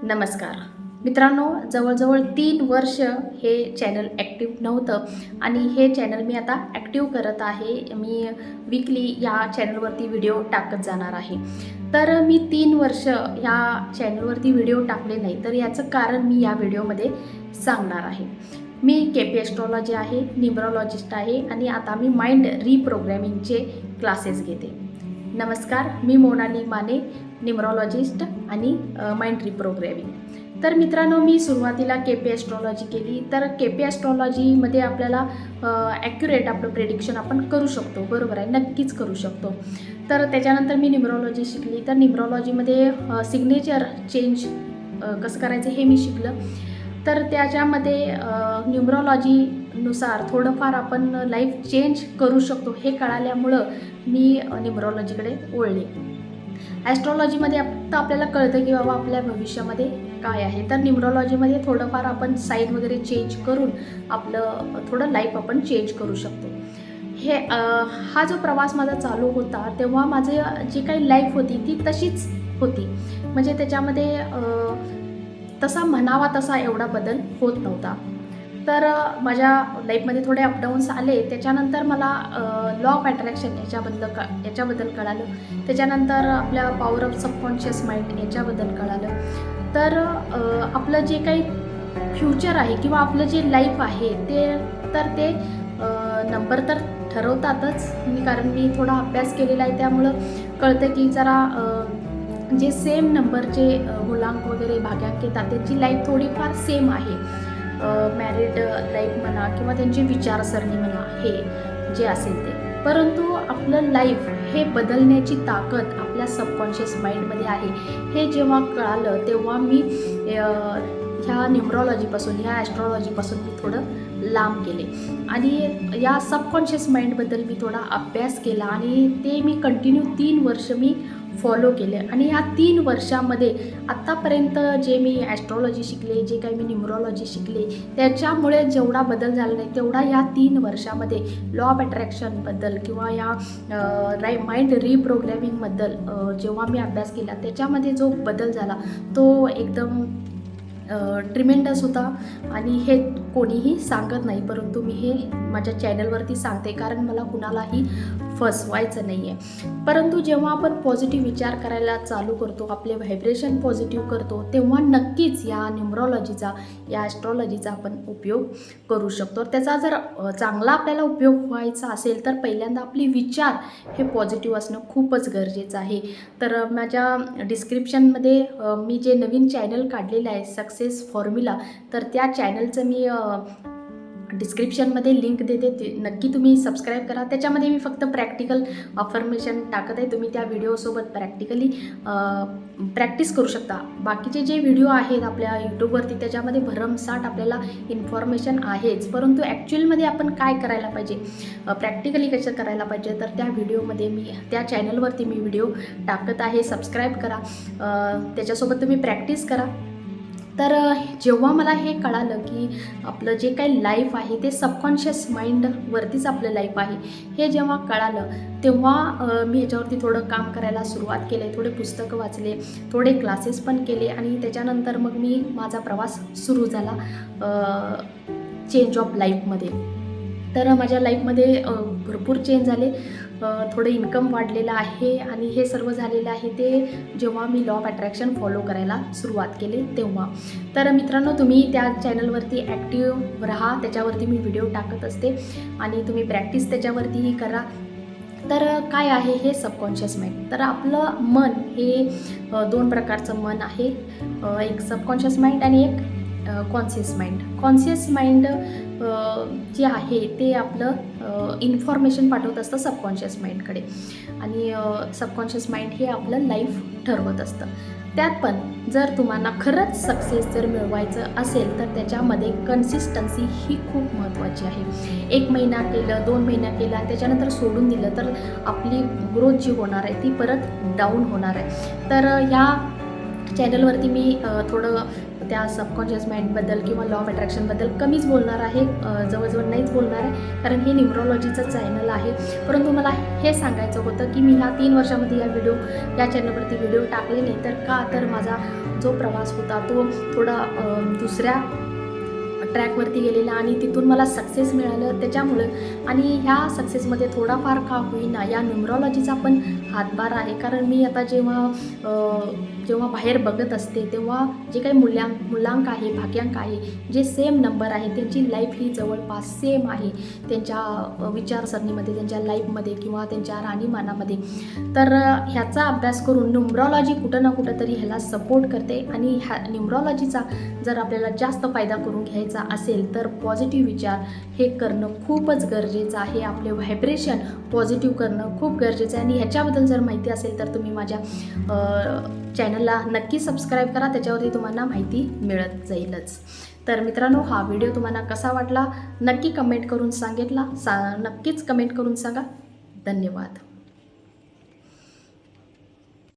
नमस्कार मित्रांनो, जवळजवळ 3 वर्ष हे चॅनल ॲक्टिव्ह नव्हतं आणि हे चॅनल मी आता ॲक्टिव्ह करत आहे. मी वीकली या चॅनलवरती व्हिडिओ टाकत जाणार आहे. तर मी 3 वर्ष ह्या चॅनलवरती व्हिडिओ टाकले नाही, तर याचं कारण मी या व्हिडिओमध्ये सांगणार आहे. मी KP ॲस्ट्रॉलॉजी आहे, न्यूमरोलॉजिस्ट आहे आणि आता मी माइंड रिप्रोग्रॅमिंगचे क्लासेस घेते. नमस्कार, मी मोनाली माने, न्यूमरोलॉजिस्ट आणि माइंड रिप्रोग्रॅमिंग. तर मित्रांनो, मी सुरुवातीला KP ॲस्ट्रॉलॉजी केली. तर KP ॲस्ट्रॉलॉजीमध्ये आपल्याला ॲक्युरेट आपलं प्रेडिक्शन आपण करू शकतो, बरोबर आहे, नक्कीच करू शकतो. तर त्याच्यानंतर मी न्यूमरोलॉजी शिकली. तर न्यूमरोलॉजीमध्ये सिग्नेचर चेंज कसं करायचं हे मी शिकलं. तर त्याच्यामध्ये न्यूमरोलॉजीनुसार थोडंफार आपण लाईफ चेंज करू शकतो हे कळाल्यामुळं मी न्यूमरोलॉजीकडे वळले. ॲस्ट्रॉलॉजीमध्ये फक्त आपल्याला कळतं की बाबा आपल्या भविष्यामध्ये काय आहे. तर न्यूमरोलॉजीमध्ये थोडंफार आपण साईन वगैरे चेंज करून आपलं थोडं लाईफ आपण चेंज करू शकतो. हा जो प्रवास माझा चालू होता तेव्हा माझं जी काही लाईफ होती ती तशीच होती. म्हणजे त्याच्यामध्ये तसा म्हणावा तसा एवढा बदल होत नव्हता. तर माझ्या लाईफमध्ये थोडे अपडाऊन्स आले. त्याच्यानंतर मला लॉ ऑफ अट्रॅक्शन याच्याबद्दल कळालं. त्याच्यानंतर आपल्या पॉवर ऑफ सबकॉन्शियस माइंड याच्याबद्दल कळालं. तर आपलं जे काही फ्युचर आहे किंवा आपलं जे लाईफ आहे ते नंबर तर ठरवतातच. कारण मी थोडा अभ्यास केलेला आहे, त्यामुळं कळतं की जरा जे सेम नंबरचे मुलांक वगैरे भाग्यांक येतात त्यांची लाईफ थोडीफार सेम आहे. मॅरिड लाईफ म्हणा किंवा त्यांची विचारसरणी म्हणा, हे जे असेल ते. परंतु आपलं लाईफ हे बदलण्याची ताकद आपल्या सबकॉन्शियस माइंडमध्ये आहे हे जेव्हा कळालं तेव्हा मी ह्या न्यूमरोलॉजीपासून, ह्या ॲस्ट्रॉलॉजीपासून मी थोडं लांब गेले आणि या सबकॉन्शियस माइंडबद्दल मी थोडा अभ्यास केला आणि ते मी कंटिन्यू 3 वर्ष मी फॉलो केले. आणि ह्या 3 वर्षामध्ये आत्तापर्यंत जे मी ॲस्ट्रॉलॉजी शिकले, जे काही मी न्यूमरोलॉजी शिकले, त्याच्यामुळे जेवढा बदल झाला नाही तेवढा ह्या 3 वर्षामध्ये लॉ ऑफ अट्रॅक्शनबद्दल किंवा या माइंड रिप्रोग्रॅमिंगबद्दल जेव्हा मी अभ्यास केला त्याच्यामध्ये जो बदल झाला तो एकदम ट्रिमेंडस होता. आणि हे कोणीही सांगत नाही, परंतु मी हे माझ्या चॅनलवरती सांगते कारण मला कुणालाही फसवायचं नाही आहे. परंतु जेव्हा आपण पॉझिटिव्ह विचार करायला चालू करतो, आपले व्हायब्रेशन पॉझिटिव्ह करतो, तेव्हा नक्कीच या न्यूमरोलॉजीचा, या ॲस्ट्रॉलॉजीचा आपण उपयोग करू शकतो. त्याचा जर चांगला आपल्याला उपयोग व्हायचा असेल तर पहिल्यांदा आपले विचार हे पॉझिटिव्ह असणं खूपच गरजेचं आहे. तर माझ्या डिस्क्रिप्शनमध्ये मी जे नवीन चॅनल काढलेलं आहे सक्सेस फॉर्म्युला, तर त्या चॅनलचं मी डिस्क्रिप्शनमध्ये लिंक देते, ते नक्की तुम्ही सबस्क्राईब करा. त्याच्यामध्ये मी फक्त प्रॅक्टिकल अफर्मेशन टाकत आहे. तुम्ही त्या व्हिडिओसोबत प्रॅक्टिकली प्रॅक्टिस करू शकता. बाकीचे जे व्हिडिओ आहेत आपल्या यूट्यूबवरती त्याच्यामध्ये भरमसाठ आपल्याला इन्फॉर्मेशन आहेच, परंतु ॲक्च्युअलमध्ये आपण काय करायला पाहिजे, प्रॅक्टिकली कसं करायला पाहिजे, तर त्या व्हिडिओमध्ये मी त्या चॅनलवरती मी व्हिडिओ टाकत आहे. सबस्क्राईब करा, त्याच्यासोबत तुम्ही प्रॅक्टिस करा. तर जेव्हा मला हे कळालं की आपलं जे काही लाईफ आहे ते सबकॉन्शियस माइंडवरतीच आपलं लाईफ आहे, हे जेव्हा कळालं तेव्हा मी ह्याच्यावरती थोडं काम करायला सुरुवात केले. थोडे पुस्तकं वाचले, थोडे क्लासेस पण केले आणि त्याच्यानंतर मग माझा प्रवास सुरू झाला चेंज ऑफ लाईफमध्ये. तर माझ्या लाईफमध्ये भरपूर चेंज झाले, थोडं इन्कम वाढलेलं आहे आणि हे सर्व झालेलं आहे ते जेव्हा मी लॉ ऑफ अट्रॅक्शन फॉलो करायला सुरुवात केली तेव्हा. तर मित्रांनो, तुम्ही त्या चॅनलवरती ॲक्टिव्ह राहा, त्याच्यावरती मी व्हिडिओ टाकत असते आणि तुम्ही प्रॅक्टिस त्याच्यावरतीही करा. तर काय आहे हे सबकॉन्शियस माइंड? तर आपलं मन हे 2 प्रकारचं मन आहे, एक सबकॉन्शियस माइंड आणि एक कॉन्शियस माइंड. कॉन्शियस माइंड जे आहे ते आपलं इन्फॉर्मेशन पाठवत असतं सबकॉन्शियस माइंडकडे आणि सबकॉन्शियस माइंड हे आपलं लाईफ ठरवत असतं. त्यात पण जर तुम्हाला खरंच सक्सेस जर मिळवायचं असेल तर त्याच्यामध्ये कन्सिस्टन्सी ही खूप महत्त्वाची आहे. 1 महिना केलं, 2 महिना केला, त्याच्यानंतर सोडून दिलं तर आपली ग्रोथ जी होणार आहे ती परत डाऊन होणार आहे. तर ह्या चॅनलवरती मी थोडं त्या सबकॉन्शियस माइंडबद्दल किंवा लॉ ऑफ अट्रॅक्शनबद्दल कमीच बोलणार आहे, जवळजवळ नाहीच बोलणार आहे, कारण हे न्यूमरोलॉजीचं चॅनल आहे. परंतु मला हे सांगायचं होतं की मी ह्या 3 वर्षामध्ये या चॅनलवरती व्हिडिओ टाकले नाही. तर का तर माझा जो प्रवास होता तो थोडा दुसऱ्या ट्रॅकवरती गेलेला आणि तिथून मला सक्सेस मिळालं त्याच्यामुळं, आणि ह्या सक्सेसमध्ये थोडाफार का होईना या न्यूमरॉलॉजीचा पण हातभार आहे. कारण मी आता जेव्हा बाहेर बघत असते तेव्हा जे काही मूल्यांक आहे, भाग्यांक आहे, जे सेम नंबर आहे त्यांची लाईफ ही जवळपास सेम आहे त्यांच्या विचारसरणीमध्ये, त्यांच्या लाईफमध्ये किंवा त्यांच्या राहणीमानामध्ये. तर ह्याचा अभ्यास करून न्यूमरॉलॉजी कुठं ना कुठं तरी ह्याला सपोर्ट करते. आणि ह्या न्यूमरॉलॉजीचा जर आपल्याला जास्त फायदा करून घ्यायचा असेल तर पॉझिटिव्ह विचार हे करणं खूपच गरजेचं आहे. आपले व्हायब्रेशन पॉझिटिव्ह करणं खूप गरजेचं आहे. आणि ह्याच्याबद्दल जर माहिती असेल तर तुम्ही माझ्या चॅनलला नक्की सबस्क्राईब करा, त्याच्यावरती तुम्हाला माहिती मिळत जाईलच. तर मित्रांनो, हा व्हिडिओ तुम्हाला कसा वाटला नक्की कमेंट करून नक्कीच कमेंट करून सांगा. धन्यवाद.